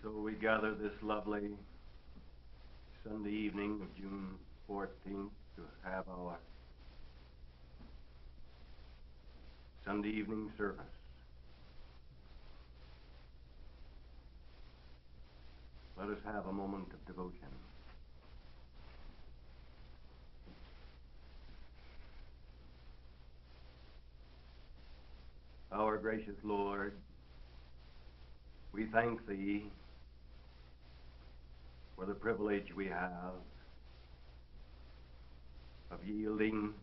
So we gather this lovely Sunday evening of June 14th to have our Sunday evening service. Let us have a moment of devotion. Our gracious Lord, we thank Thee for the privilege we have of yielding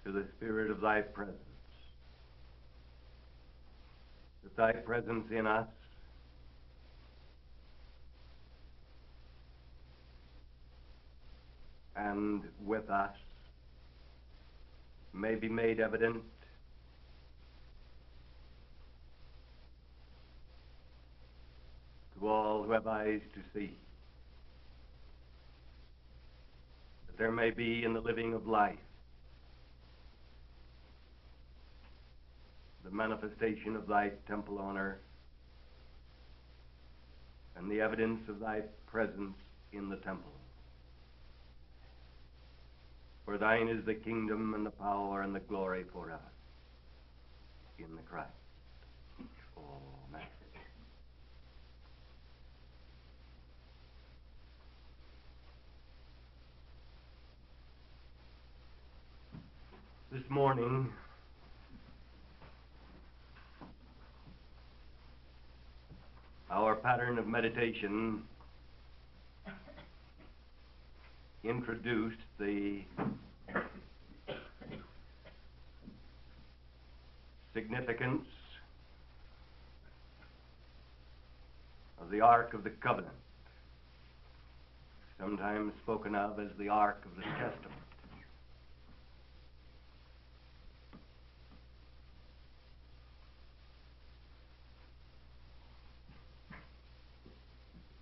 to the Spirit of Thy presence, that Thy presence in us and with us may be made evident to all who have eyes to see, that there may be in the living of life the manifestation of Thy temple on earth and the evidence of Thy presence in the temple. For Thine is the kingdom and the power and the glory forever. In the Christ. Amen. This morning, our pattern of meditation introduced the significance of the Ark of the Covenant, sometimes spoken of as the Ark of the Testament.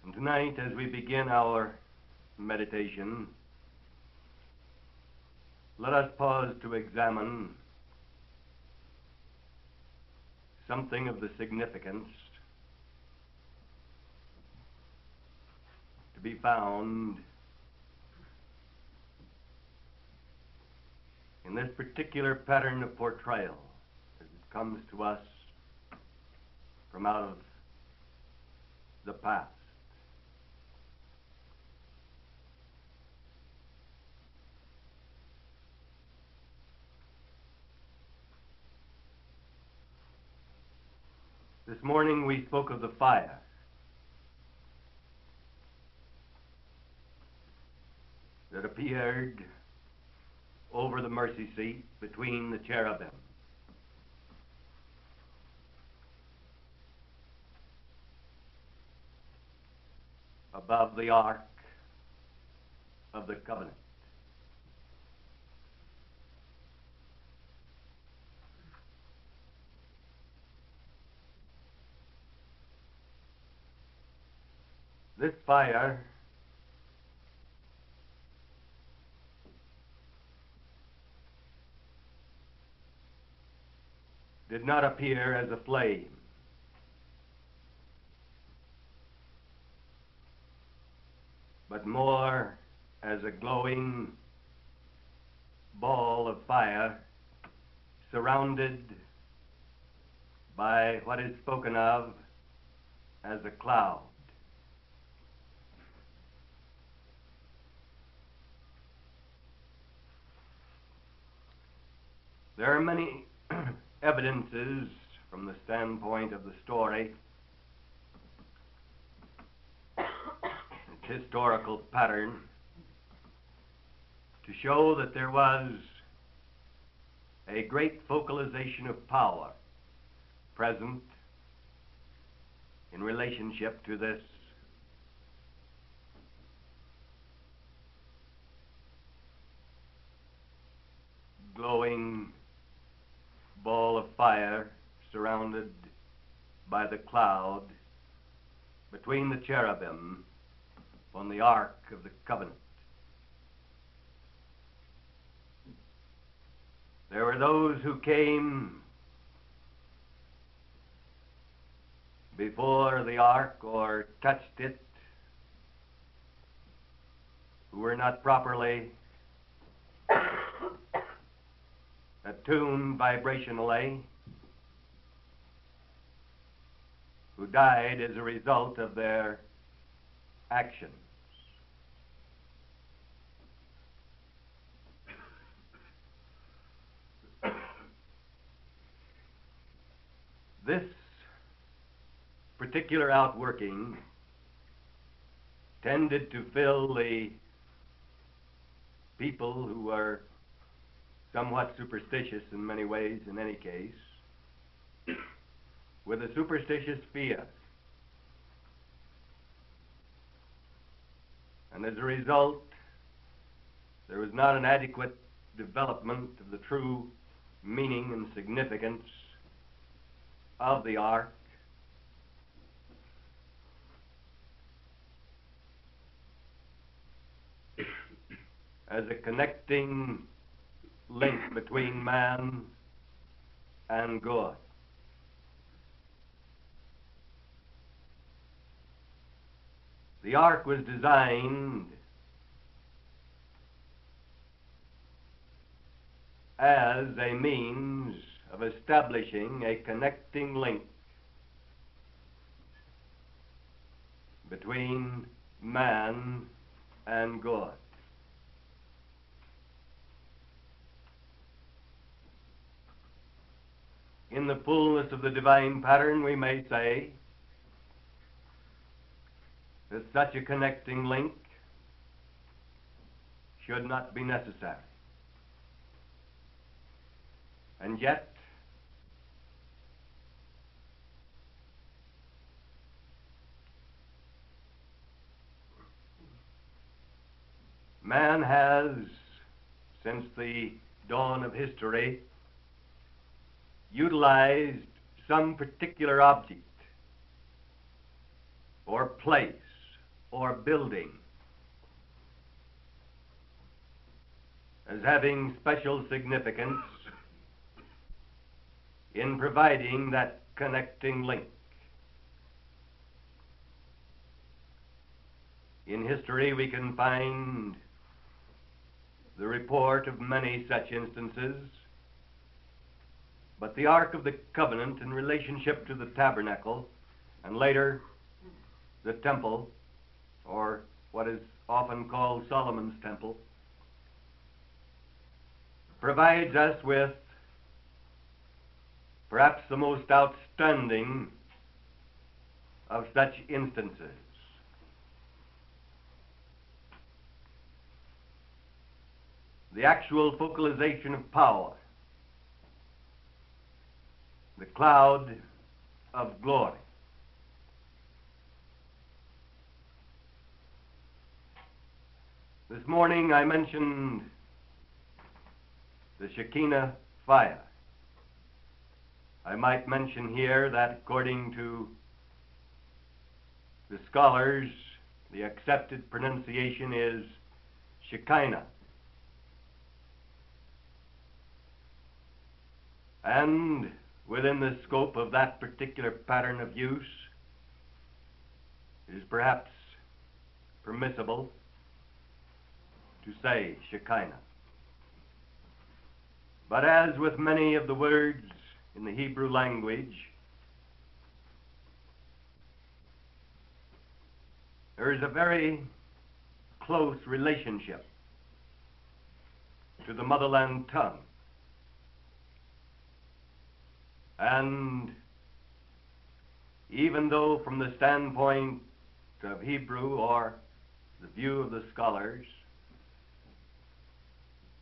And tonight, as we begin our meditation, let us pause to examine something of the significance to be found in this particular pattern of portrayal as it comes to us from out of the past. This morning we spoke of the fire that appeared over the mercy seat between the cherubim. Above the Ark of the Covenant. This fire did not appear as a flame, but more as a glowing ball of fire surrounded by what is spoken of as a cloud. There are many evidences from the standpoint of the story, its historical pattern, to show that there was a great focalization of power present in relationship to this glowing ball of fire surrounded by the cloud between the cherubim on the Ark of the Covenant. There were those who came before the ark or touched it, who were not properly attuned vibrationally, who died as a result of their actions. This particular outworking tended to fill the people who were somewhat superstitious in many ways in any case with a superstitious fear. And as a result, there was not an adequate development of the true meaning and significance of the ark as a connecting link between man and God. The ark was designed as a means of establishing a connecting link between man and God. In the fullness of the divine pattern, we may say that such a connecting link should not be necessary. And yet, man has, since the dawn of history, utilized some particular object or place or building as having special significance in providing that connecting link. In history, we can find the report of many such instances, but the Ark of the Covenant in relationship to the tabernacle, and later the temple, or what is often called Solomon's temple, provides us with perhaps the most outstanding of such instances. The actual focalization of power, the cloud of glory. This morning I mentioned the Shekinah Fire. I might mention here that according to the scholars, the accepted pronunciation is Shekinah. And within the scope of that particular pattern of use, it is perhaps permissible to say Shekinah. But as with many of the words in the Hebrew language, there is a very close relationship to the motherland tongue. And even though from the standpoint of Hebrew or the view of the scholars,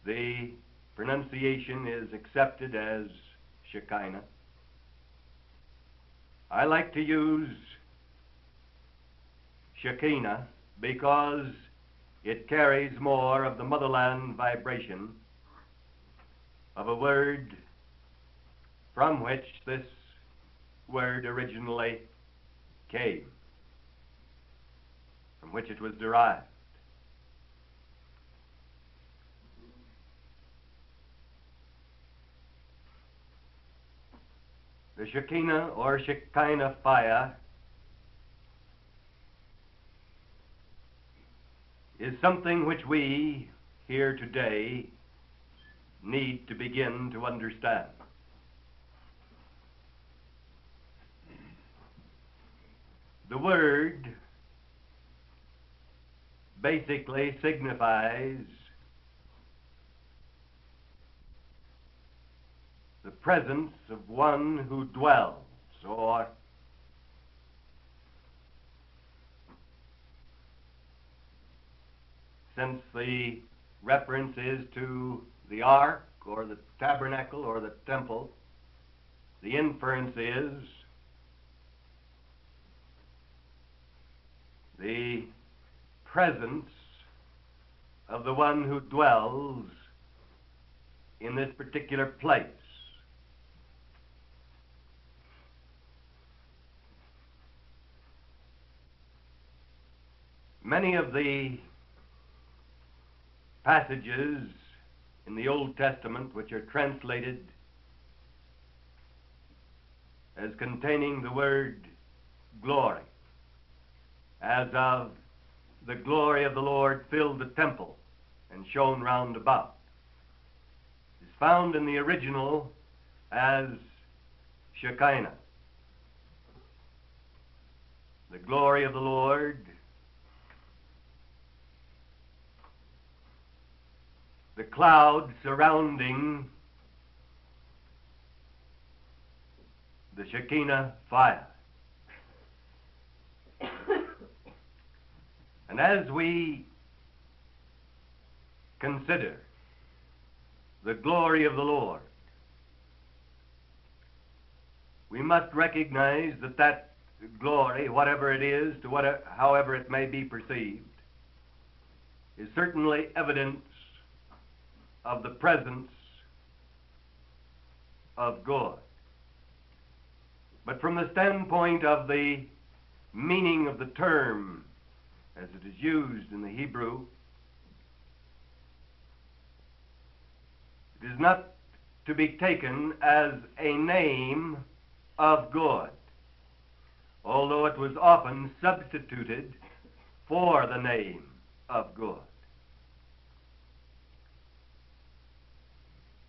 the pronunciation is accepted as Shekinah, I like to use Shekinah because it carries more of the motherland vibration of a word from which this word originally came, from which it was derived. The Shekinah or Shekinah fire is something which we here today need to begin to understand. The word basically signifies the presence of one who dwells, or since the reference is to the ark or the tabernacle or the temple, the inference is the presence of the one who dwells in this particular place. Many of the passages in the Old Testament which are translated as containing the word glory, as of the glory of the Lord filled the temple and shone round about, is found in the original as Shekinah. The glory of the Lord, the cloud surrounding the Shekinah fire. And as we consider the glory of the Lord, we must recognize that that glory, whatever it is, however it may be perceived, is certainly evidence of the presence of God. But from the standpoint of the meaning of the term as it is used in the Hebrew, it is not to be taken as a name of God, although it was often substituted for the name of God.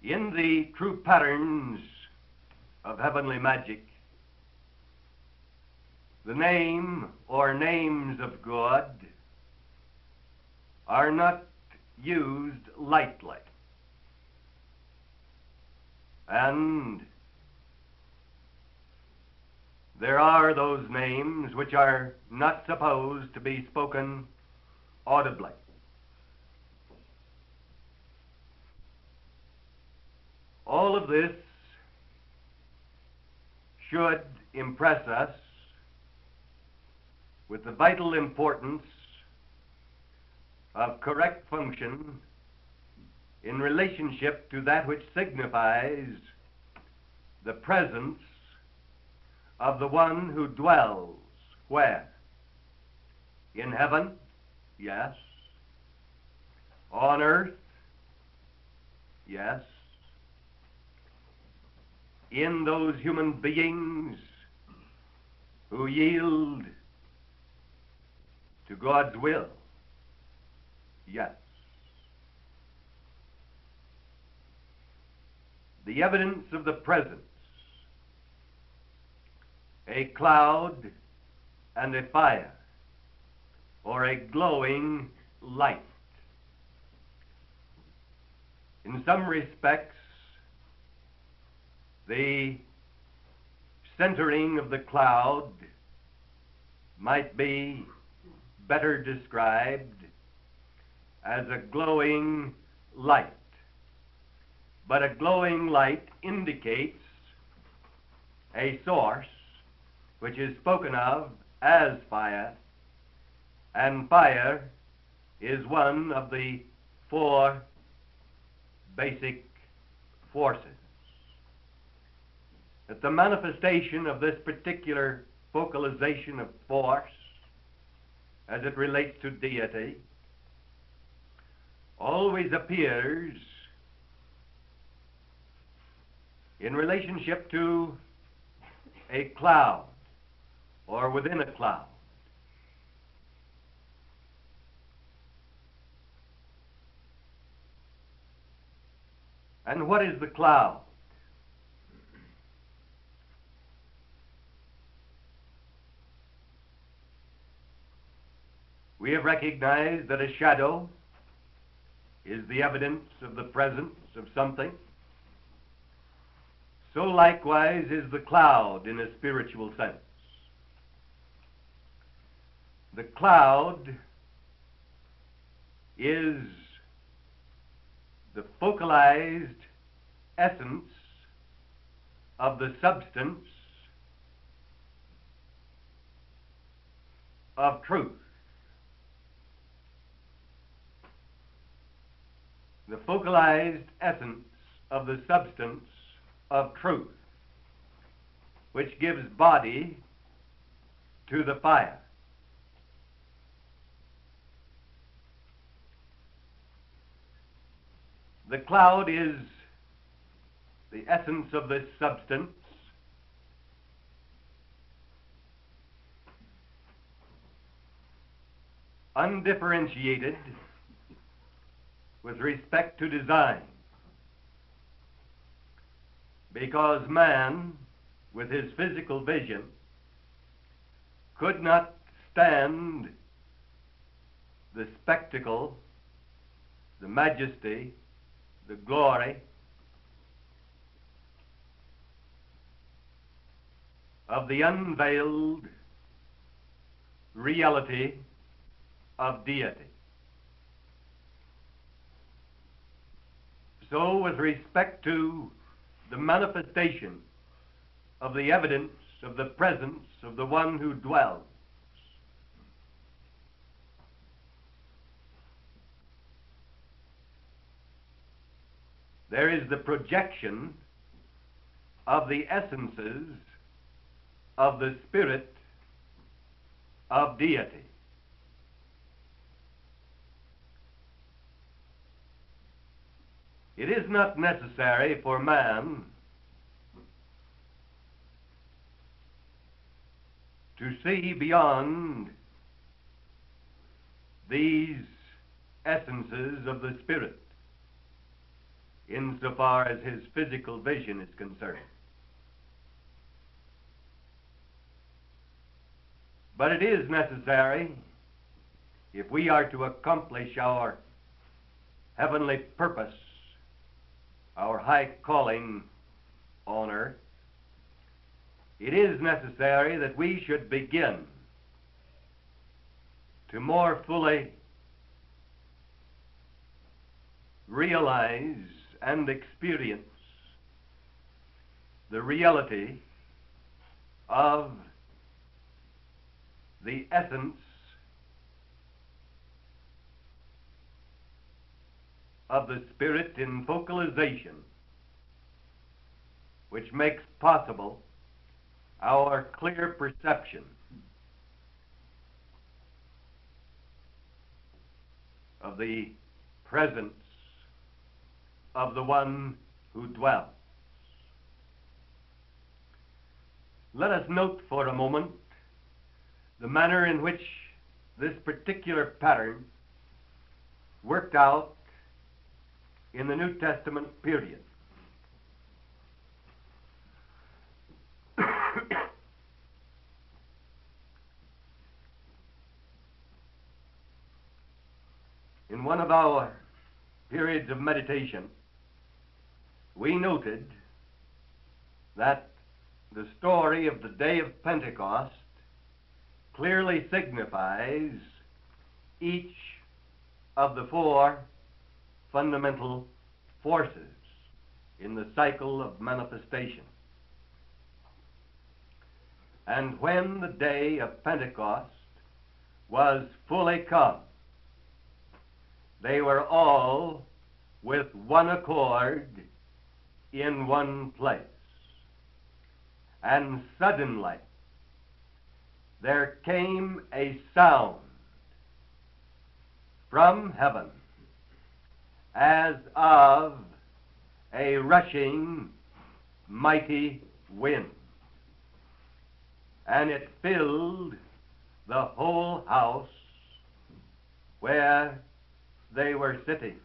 In the true patterns of heavenly magic, the name or names of God are not used lightly. And there are those names which are not supposed to be spoken audibly. All of this should impress us with the vital importance of correct function in relationship to that which signifies the presence of the one who dwells where? In heaven? Yes. On earth? Yes. In those human beings who yield to God's will? Yes. The evidence of the presence, a cloud and a fire, or a glowing light. In some respects, the centering of the cloud might be better described as a glowing light. But a glowing light indicates a source which is spoken of as fire, and fire is one of the four basic forces. That the manifestation of this particular focalization of force as it relates to deity always appears in relationship to a cloud or within a cloud. And what is the cloud? We have recognized that a shadow is the evidence of the presence of something. So likewise is the cloud in a spiritual sense. The cloud is the focalized essence of the substance of truth. The focalized essence of the substance of truth, which gives body to the fire. The cloud is the essence of this substance, undifferentiated with respect to design, because man, with his physical vision, could not stand the spectacle, the majesty, the glory of the unveiled reality of deity. So, with respect to the manifestation of the evidence of the presence of the one who dwells, there is the projection of the essences of the Spirit of deity. It is not necessary for man to see beyond these essences of the Spirit insofar as his physical vision is concerned. But it is necessary, if we are to accomplish our heavenly purpose, our high calling on earth, it is necessary that we should begin to more fully realize and experience the reality of the essence of the Spirit in focalization, which makes possible our clear perception of the presence of the one who dwells. Let us note for a moment the manner in which this particular pattern worked out in the New Testament period. In one of our periods of meditation, we noted that the story of the day of Pentecost clearly signifies each of the four fundamental forces in the cycle of manifestation. And when the day of Pentecost was fully come, they were all with one accord in one place. And suddenly there came a sound from heaven as of a rushing mighty wind, and it filled the whole house where they were sitting.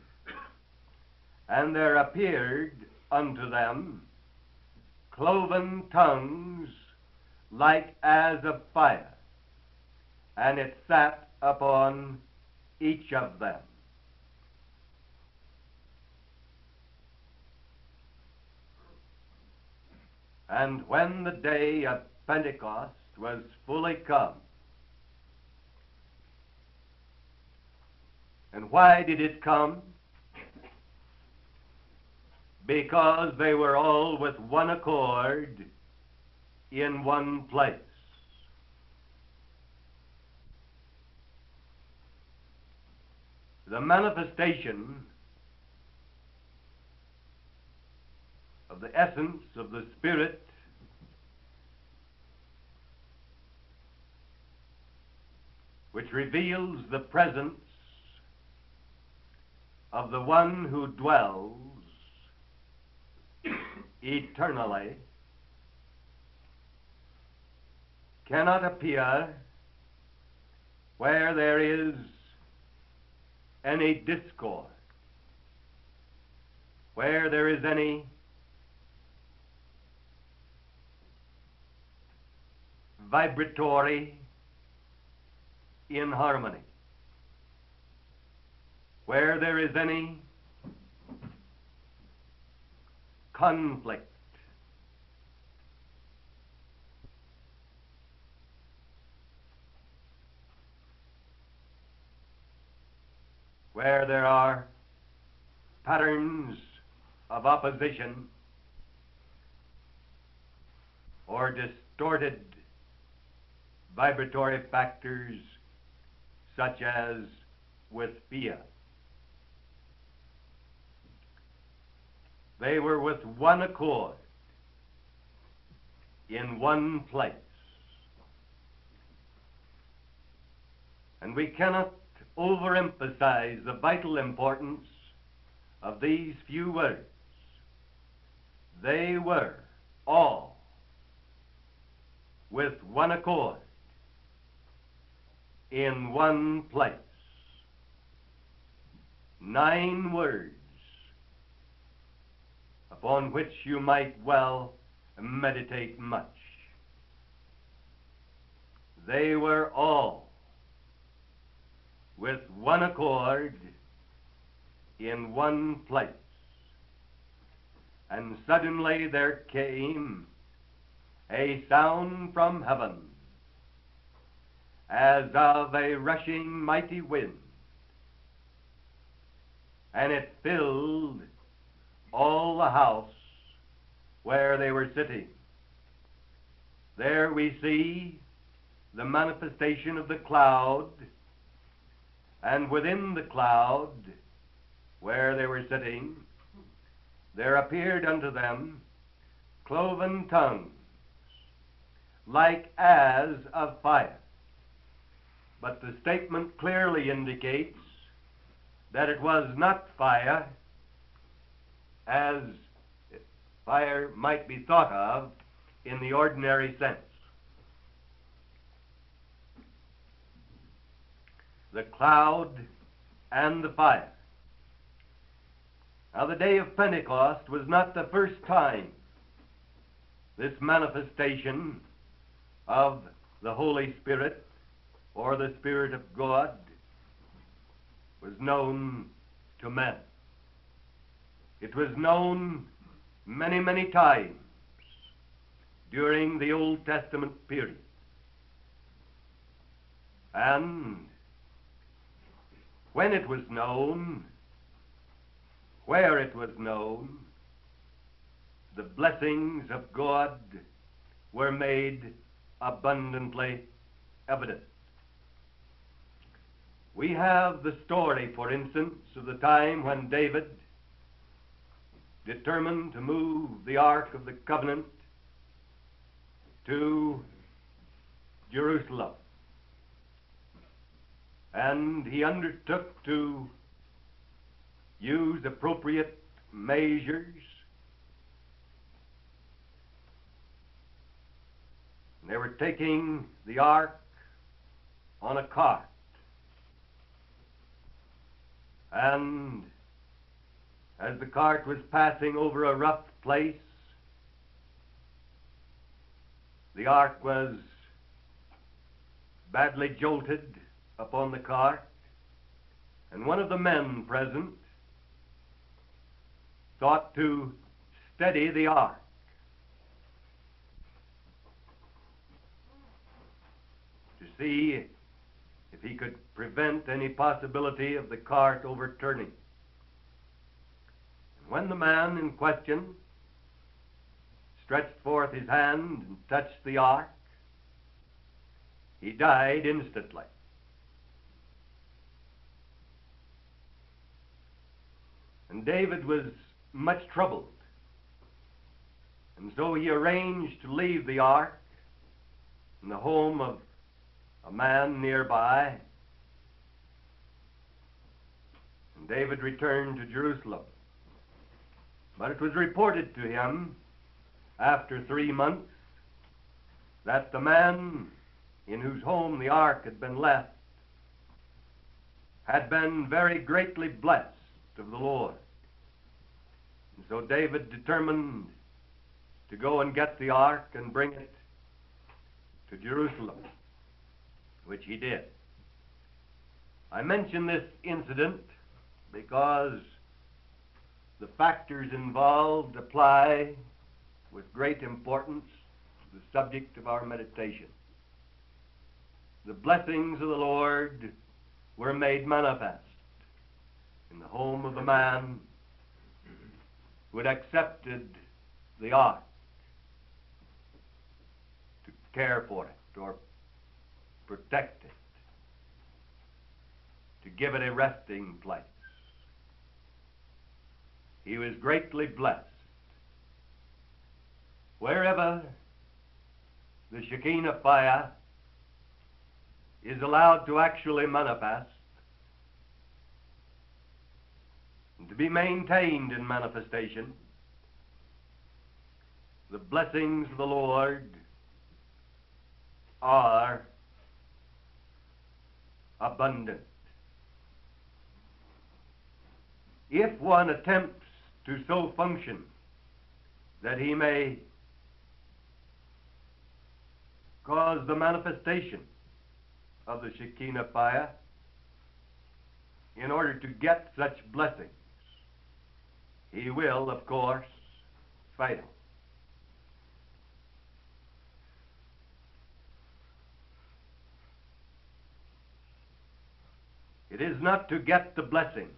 And there appeared unto them cloven tongues like as of fire, and it sat upon each of them. And when the day of Pentecost was fully come, and why did it come? Because they were all with one accord in one place. The manifestation of the essence of the Spirit which reveals the presence of the one who dwells eternally cannot appear where there is any discord, where there is any vibratory inharmony, where there is any conflict. Where there are patterns of opposition or distorted vibratory factors such as with fear. They were with one accord in one place. And we cannot overemphasize the vital importance of these few words. They were all with one accord in one place. 9 words upon which you might well meditate much. They were all with one accord in one place. And suddenly there came a sound from heaven as of a rushing mighty wind, and it filled all the house where they were sitting. There we see the manifestation of the cloud, and within the cloud where they were sitting there appeared unto them cloven tongues like as of fire. But the statement clearly indicates that it was not fire as fire might be thought of in the ordinary sense. The cloud and the fire. Now, the day of Pentecost was not the first time this manifestation of the Holy Spirit or the Spirit of God was known to men. It was known many, many times during the Old Testament period. And when it was known, where it was known, the blessings of God were made abundantly evident. We have the story, for instance, of the time when David determined to move the Ark of the Covenant to Jerusalem. And he undertook to use appropriate measures. They were taking the ark on a cart. And As the cart was passing over a rough place, the ark was badly jolted upon the cart, and one of the men present thought to steady the ark. To see if he could prevent any possibility of the cart overturning. And when the man in question stretched forth his hand and touched the ark, he died instantly. And David was much troubled, and so he arranged to leave the ark in the home of a man nearby. And David returned to Jerusalem. But it was reported to him after 3 months that the man in whose home the ark had been left had been very greatly blessed of the Lord. And so David determined to go and get the ark and bring it to Jerusalem, which he did. I mention this incident because the factors involved apply with great importance to the subject of our meditation. The blessings of the Lord were made manifest in the home of the man who had accepted the ark to care for it or protect it, to give it a resting place. He was greatly blessed. Wherever the Shekinah Fire is allowed to actually manifest and to be maintained in manifestation, the blessings of the Lord are abundant. If one attempts to so function that he may cause the manifestation of the Shekinah Fire in order to get such blessings, he will, of course, fail. It is not to get the blessings,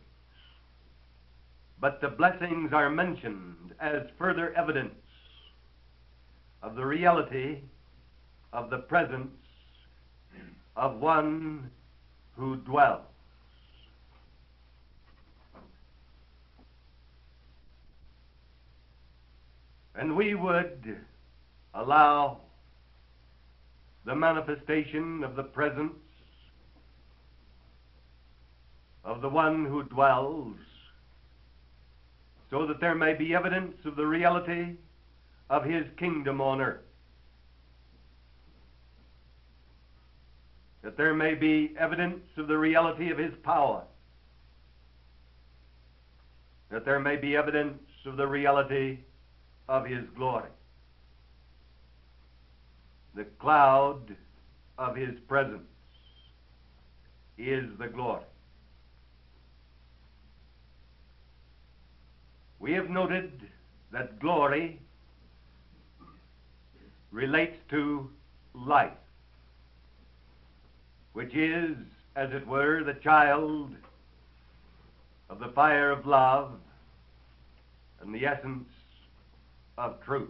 but the blessings are mentioned as further evidence of the reality of the presence of one who dwells. And we would allow the manifestation of the presence of the one who dwells so that there may be evidence of the reality of his kingdom on earth, that there may be evidence of the reality of his power, that there may be evidence of the reality of his glory. The cloud of his presence is the glory. We have noted that glory relates to life, which is, as it were, the child of the fire of love and the essence of truth.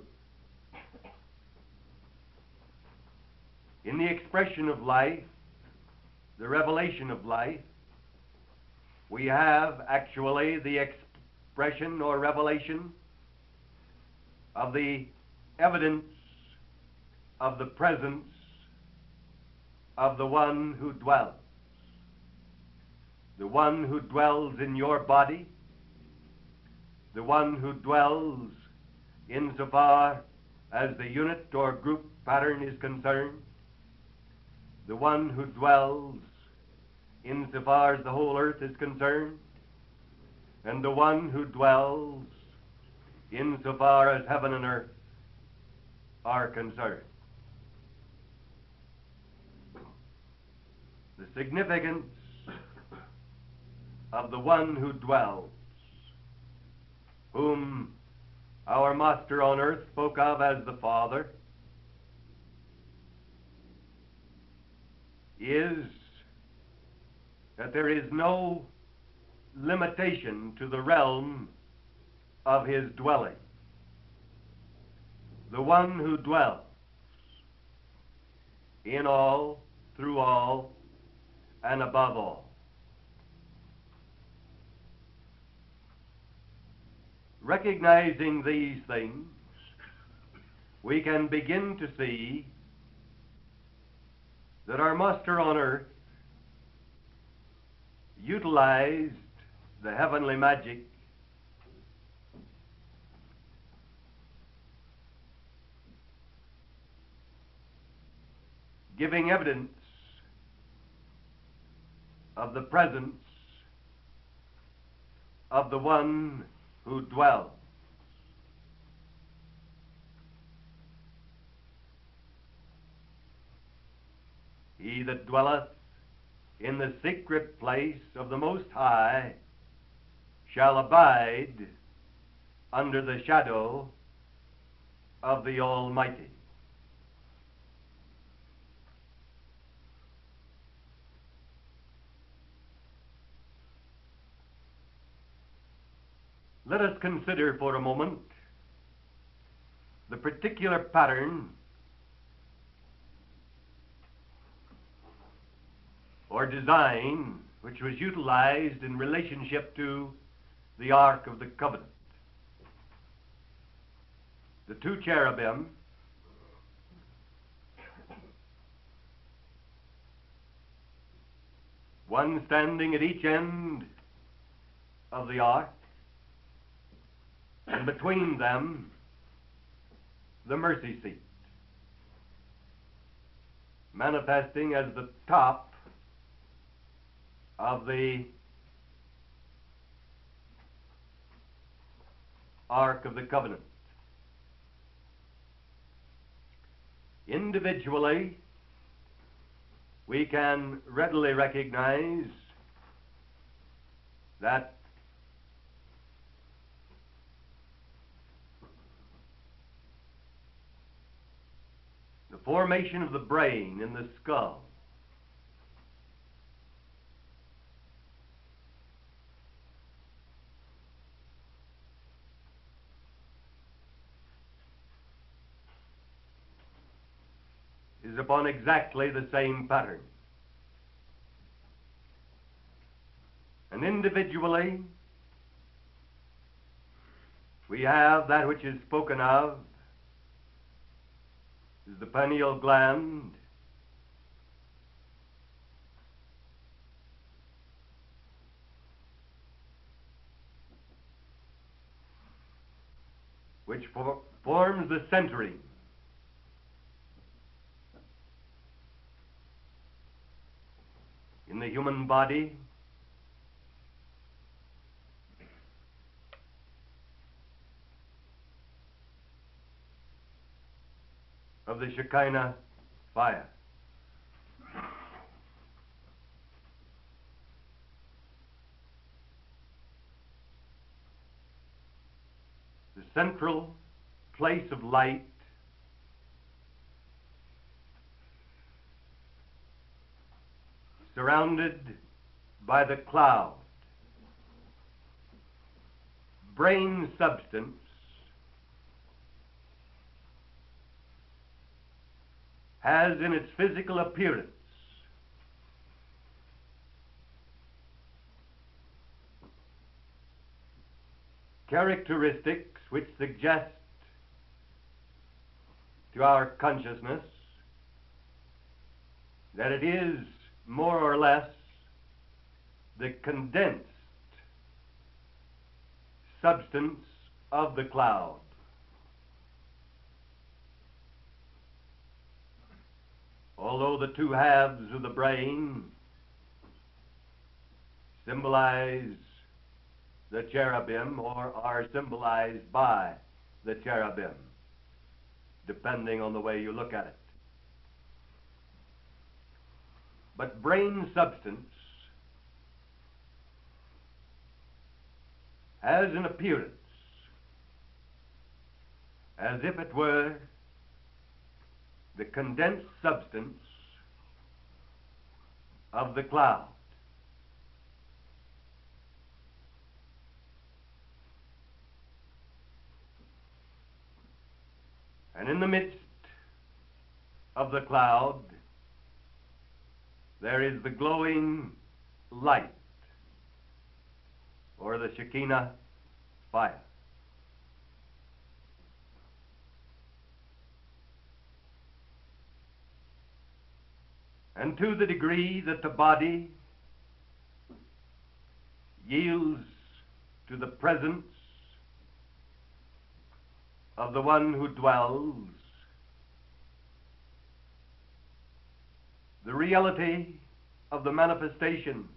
In the expression of life, the revelation of life, we have actually the expression or revelation of the evidence of the presence of the one who dwells. The one who dwells in your body, the one who dwells insofar as the unit or group pattern is concerned, the one who dwells insofar as the whole earth is concerned, and the one who dwells insofar as heaven and earth are concerned. The significance of the one who dwells, whom our Master on earth spoke of as the Father, is that there is no limitation to the realm of his dwelling. The one who dwells in all, through all, and above all. Recognizing these things, we can begin to see that our Master on earth utilized the heavenly magic giving evidence of the presence of the one who dwells. He that dwelleth in the secret place of the Most High shall abide under the shadow of the Almighty. Let us consider for a moment the particular pattern or design which was utilized in relationship to the Ark of the Covenant. The two cherubim one standing at each end of the ark, and between them the mercy seat, manifesting as the top of the Ark of the Covenant. Individually, we can readily recognize that the formation of the brain in the skull is upon exactly the same pattern. And individually, we have that which is spoken of as the pineal gland, which forms the centering in the human body, of the Shekinah Fire. The central place of light surrounded by the cloud, brain substance has in its physical appearance characteristics which suggest to our consciousness that it is more or less the condensed substance of the cloud. Although the two halves of the brain symbolize the cherubim or are symbolized by the cherubim, depending on the way you look at it. But brain substance has an appearance as if it were the condensed substance of the cloud. And in the midst of the cloud, there is the glowing light, or the Shekinah Fire. And to the degree that the body yields to the presence of the one who dwells, the reality of the manifestation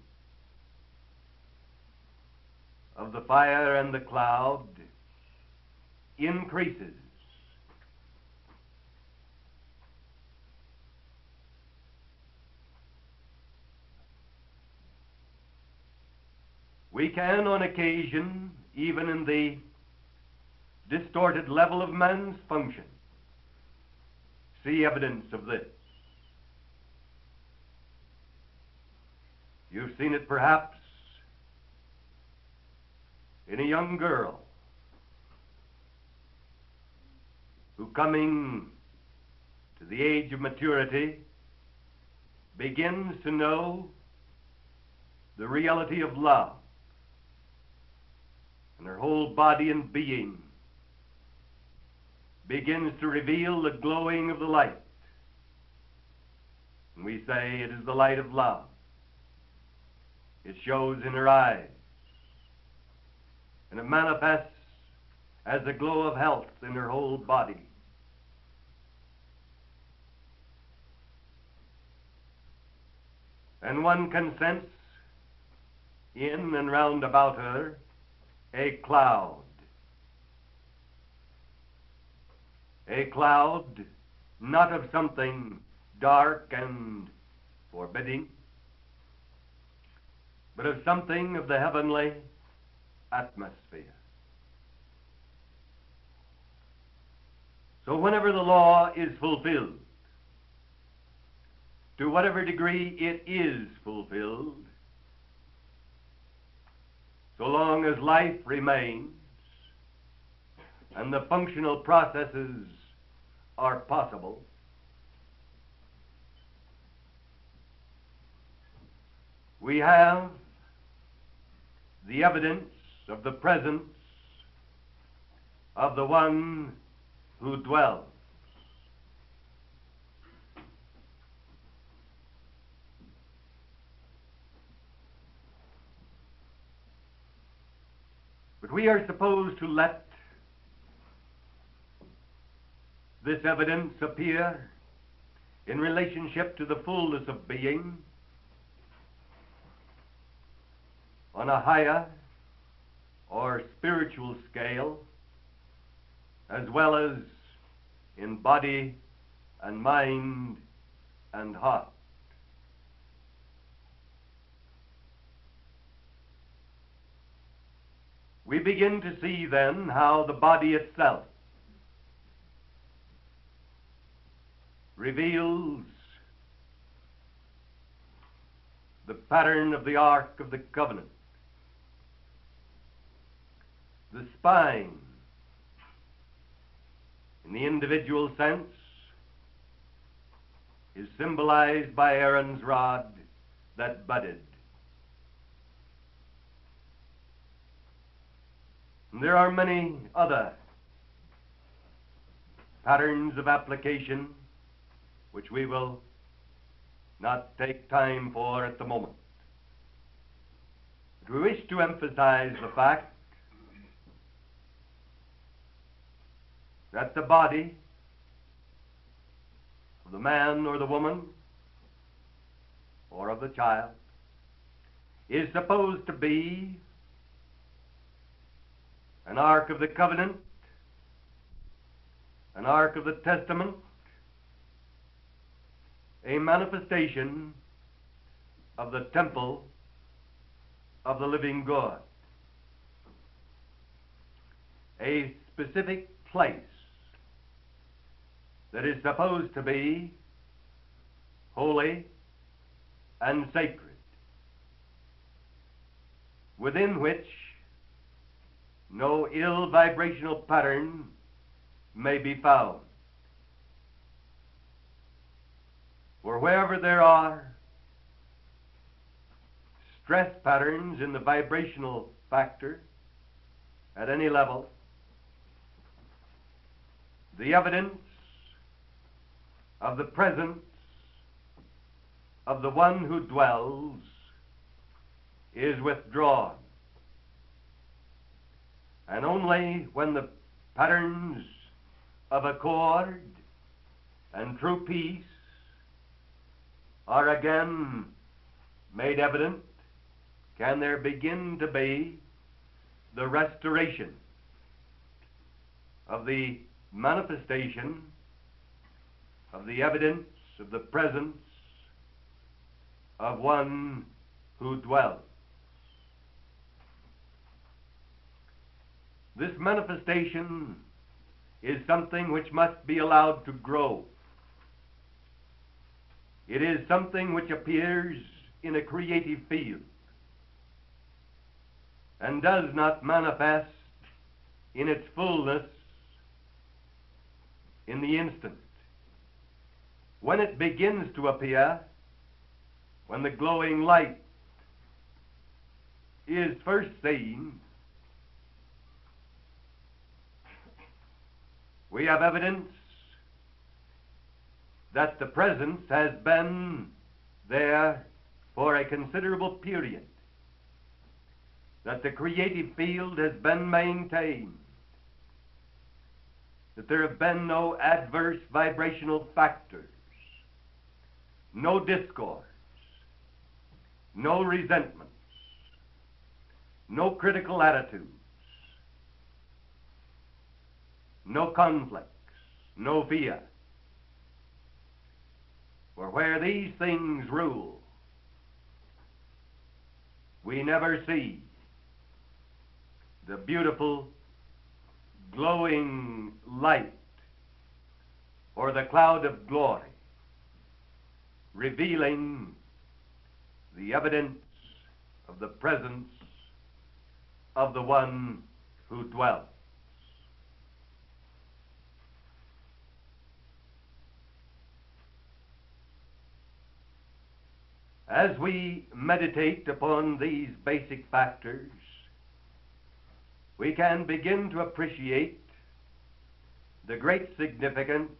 of the fire and the cloud increases. We can, on occasion, even in the distorted level of man's function, see evidence of this. You've seen it perhaps in a young girl who, coming to the age of maturity, begins to know the reality of love, and her whole body and being begins to reveal the glowing of the light. And we say it is the light of love. It shows in her eyes, and it manifests as a glow of health in her whole body. And one can sense in and round about her a cloud not of something dark and forbidding, but of something of the heavenly atmosphere. So whenever the law is fulfilled, to whatever degree it is fulfilled, so long as life remains and the functional processes are possible, we have the evidence of the presence of the one who dwells. But we are supposed to let this evidence appear in relationship to the fullness of being on a higher or spiritual scale, as well as in body and mind and heart. We begin to see then how the body itself reveals the pattern of the Ark of the Covenant. The spine, in the individual sense, is symbolized by Aaron's rod that budded. And there are many other patterns of application which we will not take time for at the moment. But we wish to emphasize the fact that the body of the man or the woman or of the child is supposed to be an ark of the covenant, an ark of the testament, a manifestation of the temple of the living God, a specific place that is supposed to be holy and sacred, within which no ill vibrational pattern may be found. For wherever there are stress patterns in the vibrational factor at any level, the evidence of the presence of the one who dwells is withdrawn. And only when the patterns of accord and true peace are again made evident can there begin to be the restoration of the manifestation of the evidence of the presence of one who dwells. This manifestation is something which must be allowed to grow. It is something which appears in a creative field and does not manifest in its fullness in the instant. When it begins to appear, when the glowing light is first seen, we have evidence that the presence has been there for a considerable period, that the creative field has been maintained, that there have been no adverse vibrational factors, no discords, no resentments, no critical attitudes, no conflicts, no fear. For where these things rule, we never see the beautiful glowing light or the cloud of glory revealing the evidence of the presence of the one who dwells. As we meditate upon these basic factors, we can begin to appreciate the great significance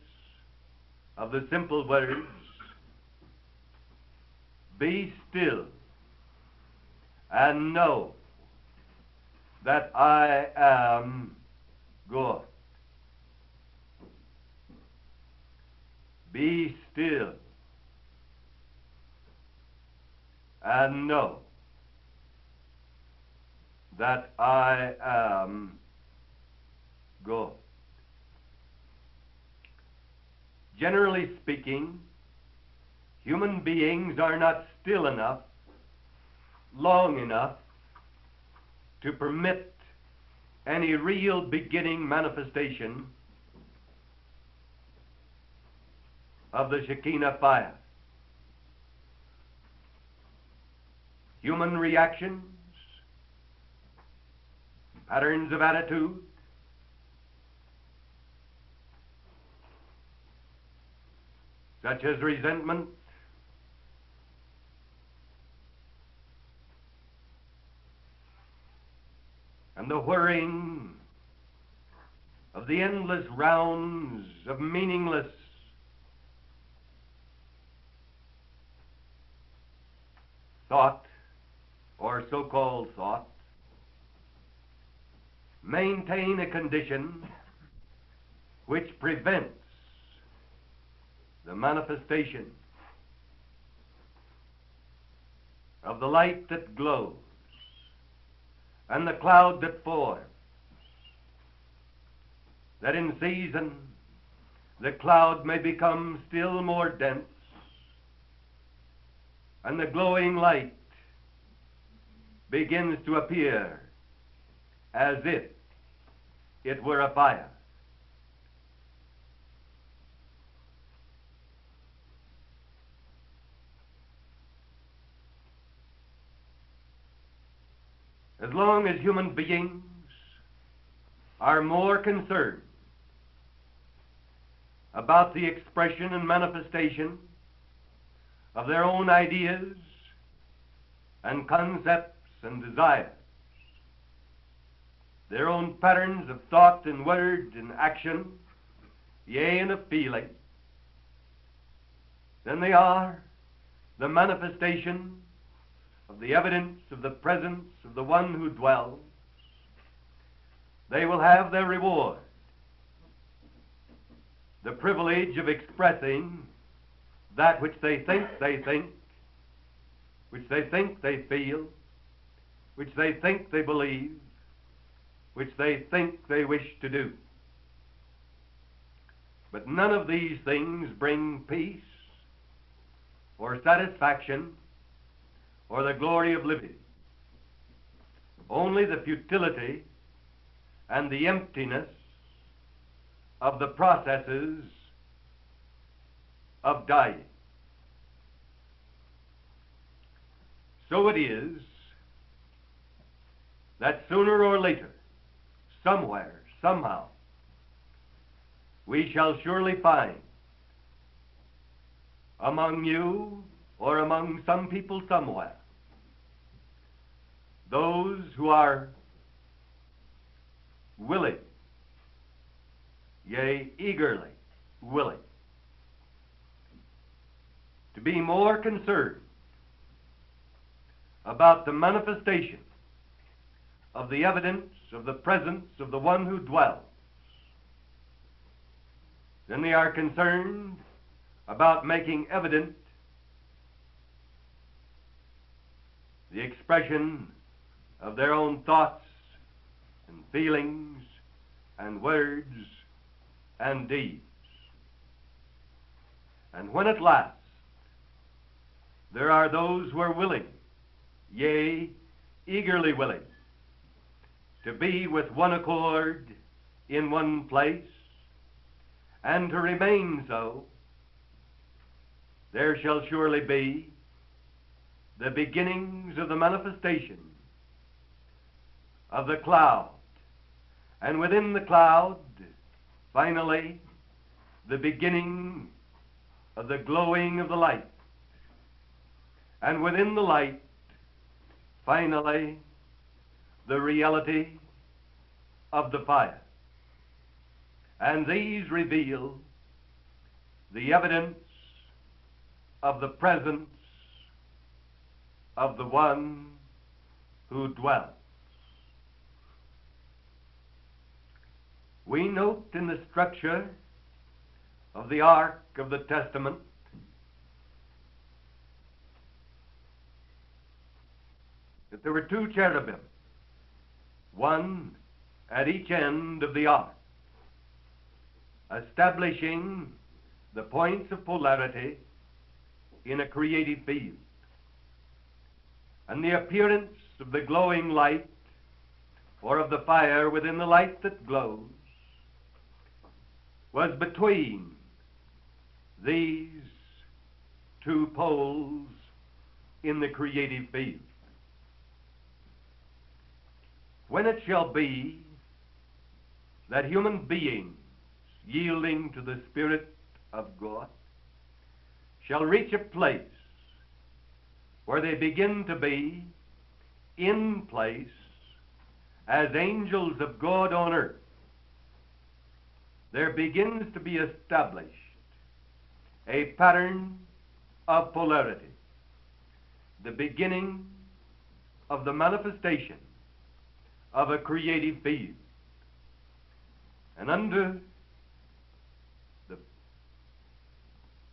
of the simple words, "Be still and know that I am God." Be still and know that I am God. Generally speaking, human beings are not still enough, long enough, to permit any real beginning manifestation of the Shekinah fire. Human reactions, patterns of attitude, such as resentment, and the whirring of the endless rounds of meaningless thought or so-called thought, maintain a condition which prevents the manifestation of the light that glows and the cloud that forms that in season the cloud may become still more dense, and the glowing light begins to appear as if it were a fire. As long as human beings are more concerned about the expression and manifestation of their own ideas and concepts and desires, their own patterns of thought and word and action, yea, and of feeling, than they are the manifestation of the evidence of the presence of the one who dwells, they will have their reward, the privilege of expressing that which they think, which they think they feel, which they think they believe, which they think they wish to do. But none of these things bring peace or satisfaction or the glory of living. Only the futility and the emptiness of the processes of dying. So it is that sooner or later, somewhere, somehow, we shall surely find among you or among some people somewhere those who are willing, yea, eagerly willing, to be more concerned about the manifestation of the evidence of the presence of the one who dwells than they are concerned about making evident the expression of their own thoughts and feelings and words and deeds. And when at last there are those who are willing, yea, eagerly willing, to be with one accord in one place and to remain so, there shall surely be the beginnings of the manifestation of the cloud, and within the cloud, finally, the beginning of the glowing of the light, and within the light, finally, the reality of the fire. And these reveal the evidence of the presence of the one who dwells. We note in the structure of the Ark of the Testament that there were two cherubim, one at each end of the ark, establishing the points of polarity in a creative field. And the appearance of the glowing light, or of the fire within the light that glows, was between these two poles in the creative field. When it shall be that human beings, yielding to the Spirit of God, shall reach a place where they begin to be in place as angels of God on earth, there begins to be established a pattern of polarity, the beginning of the manifestation of a creative field. And under the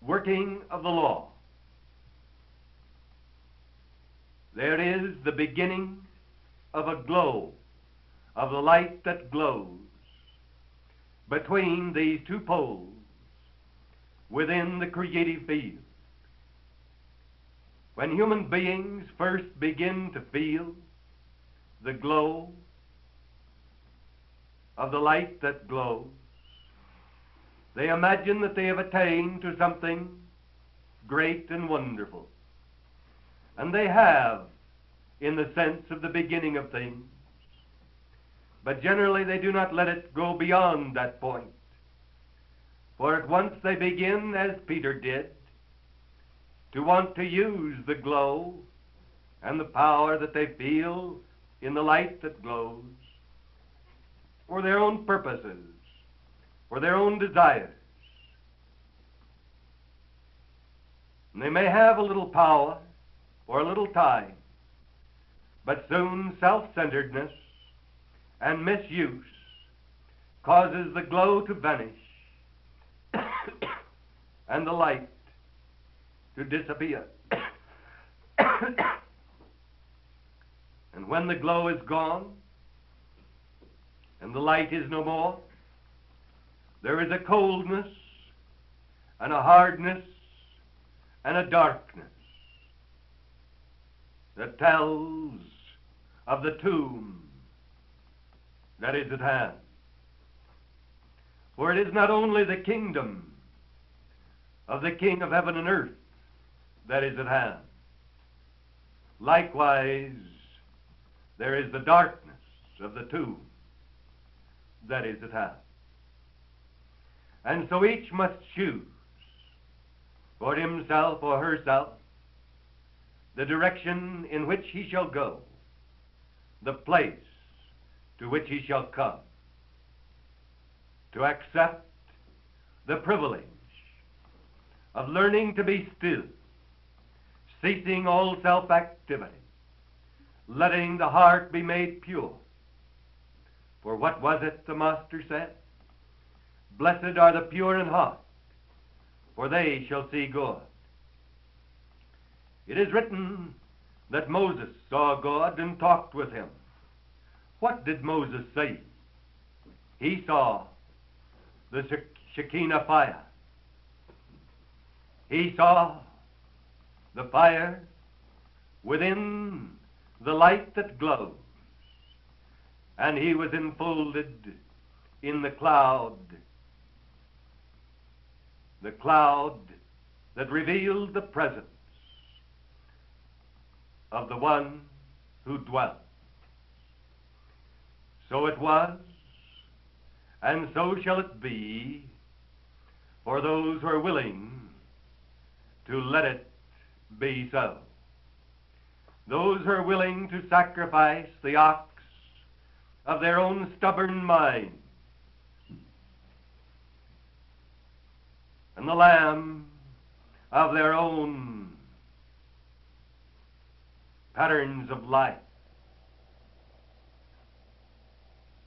working of the law, there is the beginning of a glow, of the light that glows. between these two poles within the creative field. When human beings first begin to feel the glow of the light that glows, they imagine that they have attained to something great and wonderful. And they have, in the sense of the beginning of things. But generally they do not let it go beyond that point. For at once they begin, as Peter did, to want to use the glow and the power that they feel in the light that glows for their own purposes, for their own desires. And they may have a little power for a little time, but soon self-centeredness and misuse causes the glow to vanish and the light to disappear. And when the glow is gone and the light is no more, there is a coldness and a hardness and a darkness that tells of the tomb that is at hand. For it is not only the kingdom of the King of heaven and earth that is at hand. Likewise, there is the darkness of the tomb that is at hand. And so each must choose for himself or herself the direction in which he shall go, the place to which he shall come, to accept the privilege of learning to be still, ceasing all self-activity, letting the heart be made pure. For what was it the Master said? Blessed are the pure in heart, for they shall see God. It is written that Moses saw God and talked with him. What did Moses say? He saw the Shekinah Fire. He saw the fire within the light that glows, and he was enfolded in the cloud that revealed the presence of the one who dwelt. So it was, and so shall it be for those who are willing to let it be so. Those who are willing to sacrifice the ox of their own stubborn mind and the lamb of their own patterns of life.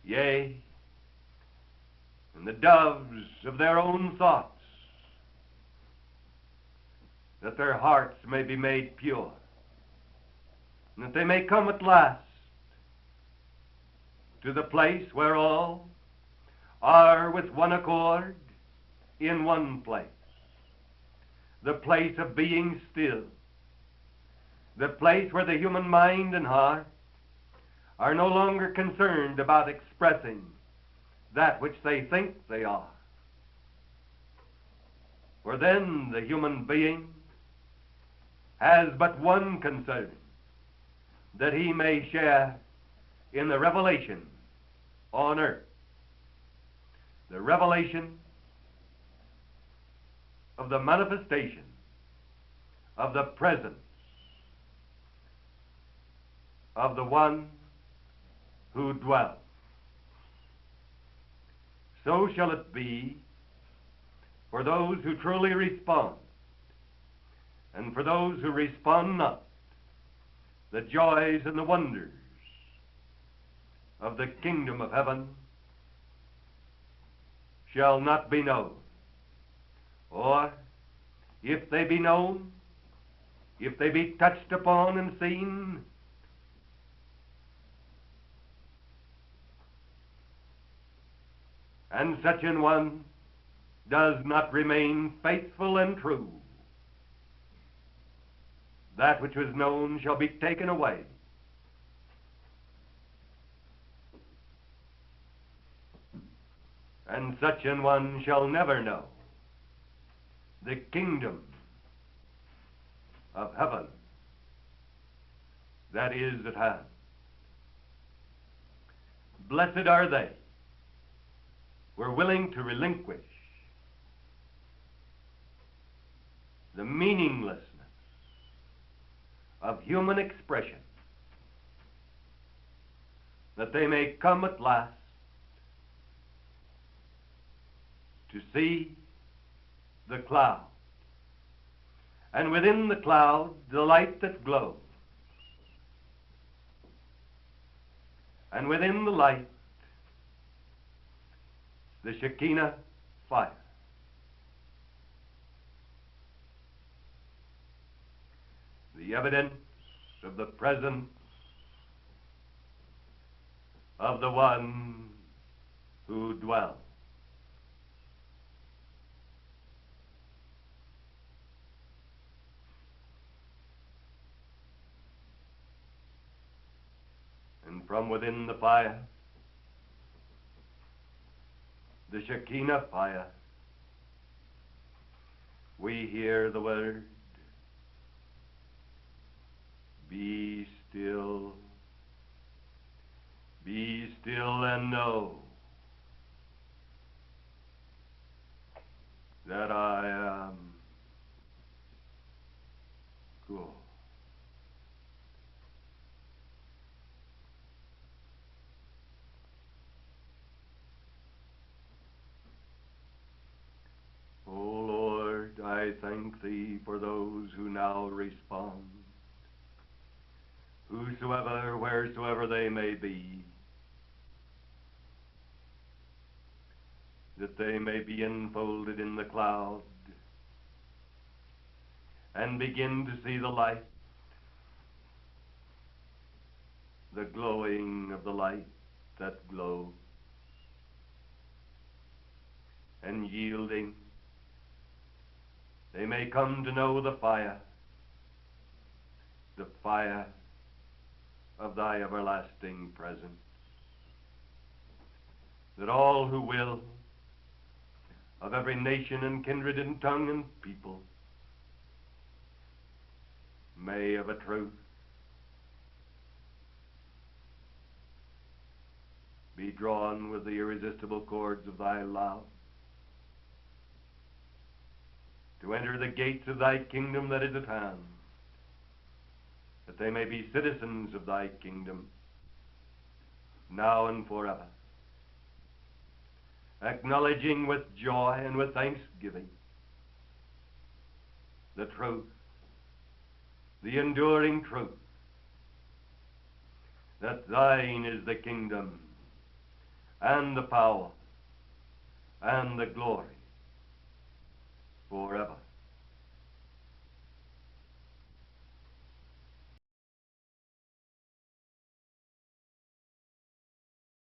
Yea, and the doves of their own thoughts, that their hearts may be made pure, and that they may come at last to the place where all are with one accord in one place, the place of being still, the place where the human mind and heart are no longer concerned about expressing that which they think they are. For then the human being has but one concern, that he may share in the revelation on earth, the revelation of the manifestation of the presence of the one who dwells. So shall it be for those who truly respond, and for those who respond not, the joys and the wonders of the kingdom of heaven shall not be known. Or, if they be known, if they be touched upon and seen, and such an one does not remain faithful and true, that which was known shall be taken away. And such an one shall never know the kingdom of heaven that is at hand. Blessed are they who are willing to relinquish the meaninglessness of human expression, that they may come at last to see the cloud, and within the cloud the light that glows, and within the light the Shekinah Fire. The evidence of the presence of the one who dwells. And from within the fire, the Shekinah Fire, we hear the word, be still and know that I am good. O Lord, I thank thee for those who now respond, whosoever, wheresoever they may be, that they may be enfolded in the cloud and begin to see the light, the glowing of the light that glows, and yielding, they may come to know the fire of thy everlasting presence, that all who will, of every nation and kindred and tongue and people, may of a truth be drawn with the irresistible cords of thy love, to enter the gates of thy kingdom that is at hand, that they may be citizens of thy kingdom, now and forever, acknowledging with joy and with thanksgiving the truth, the enduring truth, that thine is the kingdom and the power and the glory forever.